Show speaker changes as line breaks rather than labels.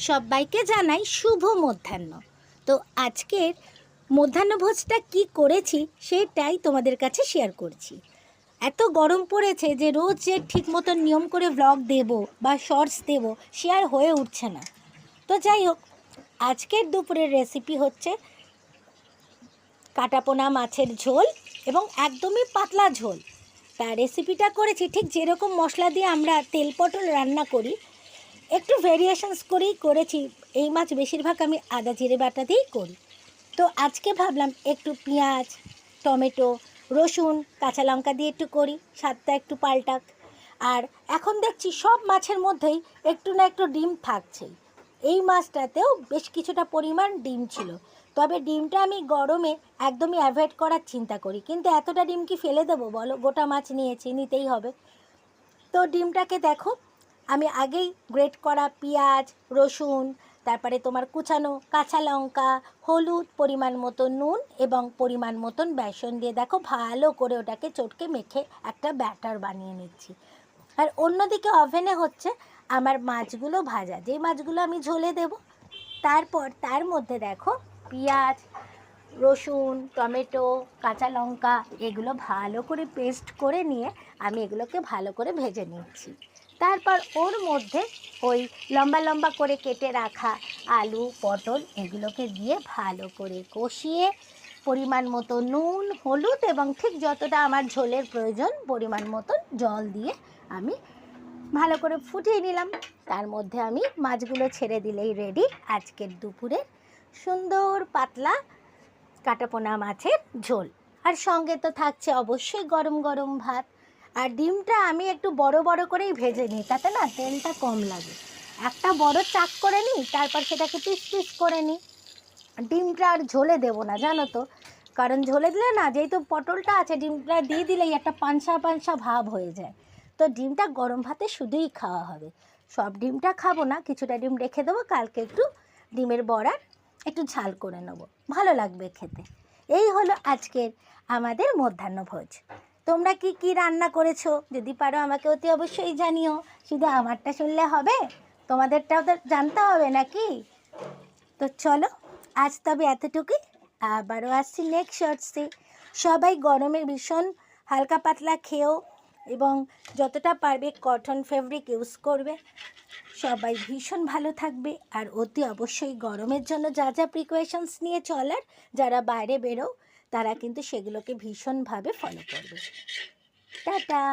সবাইকে জানাই শুভ মধ্যাহ্ন। তো আজকের মধ্যাহ্নভোজটা কি করেছি সেটাই তোমাদের কাছে শেয়ার করছি। এত গরম পড়েছে যে রোজ যে ঠিক মতো নিয়ম করে ব্লগ দেব বা শর্টস দেব সে আর হয়ে উঠছে না। তো যাই হোক, আজকের দুপুরের রেসিপি হচ্ছে কাটাপোনা মাছের ঝোল এবং একদমই পাতলা ঝোল। তা রেসিপিটা করেছি ঠিক যেরকম মশলা দিয়ে আমরা তেল পটল রান্না করি, একটু ভেরিয়েশনস করেই করেছি। এই মাছ বেশিরভাগ আমি আদা জিরে বাটা দিয়েই করি। তো আজকে ভাবলাম একটু পেঁয়াজ, টমেটো, রসুন, কাঁচা লঙ্কা দিয়ে একটু করি, স্বাদটা একটু পাল্টাক। আর এখন দেখছি সব মাছের মধ্যেই একটু না একটু ডিম থাকছেই। এই মাছটাতেও বেশ কিছুটা পরিমাণ ডিম ছিল, তবে ডিমটা আমি গরমে একদমই অ্যাভয়েড করার চিন্তা করি। কিন্তু এতটা ডিম কি ফেলে দেবো বলো? গোটা মাছ নিয়েছি, নিতেই হবে। তো ডিমটাকে দেখো, আমি আগেই গ্রেট করা পেঁয়াজ, রসুন, তারপরে তোমার কুচানো কাঁচা লঙ্কা, হলুদ, পরিমাণ মতো নুন এবং পরিমাণ মতন বেসন দিয়ে দেখো ভালো করে ওটাকে চটকে মেখে একটা ব্যাটার বানিয়ে নিচ্ছি। আর অন্যদিকে ওভেনে হচ্ছে আমার মাছগুলো ভাজা, যেই মাছগুলো আমি ঝোলে দেব। তারপর তার মধ্যে দেখো পেঁয়াজ, রসুন, টমেটো, কাঁচা লঙ্কা এগুলো ভালো করে পেস্ট করে নিয়ে আমি এগুলোকে ভালো করে ভেজে নিচ্ছি। তারপর ওর মধ্যে ওই লম্বা লম্বা করে কেটে রাখা আলু, পটল এগুলোকে দিয়ে ভালো করে কষিয়ে পরিমাণ মতো নুন, হলুদ এবং ঠিক যতটা আমার ঝোলের প্রয়োজন পরিমাণ মতন জল দিয়ে আমি ভালো করে ফুটিয়ে নিলাম। তার মধ্যে আমি মাছগুলো ছেড়ে দিলেই রেডি আজকের দুপুরের সুন্দর পাতলা কাটাপোনা মাছের ঝোল। আর সঙ্গে তো থাকছে অবশ্যই গরম গরম ভাত। আর ডিমটা আমি একটু বড় বড় করেই ভেজে নিই, তাতে না তেলটা কম লাগে। একটা বড় চাক করে নিই, তারপর সেটাকে পিস পিস করে নিই। ডিমটা আর ঝোলে দেবো না জানো তো, কারণ ঝোলে দিলে না, যেহেতু পটলটা আছে, ডিমটা দিয়ে দিলেই একটা পানসা পানসা ভাব হয়ে যায়। তো ডিমটা গরম ভাতে শুধুই খাওয়া হবে। সব ডিমটা খাবো না, কিছুটা ডিম রেখে দেবো, কালকে একটু ডিমের বড়ার একটু ঝাল করে নেবো, ভালো লাগবে খেতে। এই হলো আজকের আমাদের মধ্যাহ্নভোজ। তোমরা কি কি রান্না করেছো যদি পারো আমাকে অতি অবশ্যই জানিও। শুধু আমারটা শুনলে হবে? তোমাদেরটাও তো জানতে হবে নাকি? তো চলো, আজ তবে এতটুকুই। আবারও আসছি নেক্সট শর্টসে। সবাই গরমে ভীষণ হালকা পাতলা খেও এবং যতটা পারবে কটন ফেব্রিক ইউজ করবে। সবাই ভীষণ ভালো থাকবে। আর অতি অবশ্যই গরমের জন্য যা যা প্রিকশনস নিয়ে চলার, যারা বাইরে বেরো তারা কিন্তু সেগুলোকে ভীষণভাবে ফলো করবে। টাটা।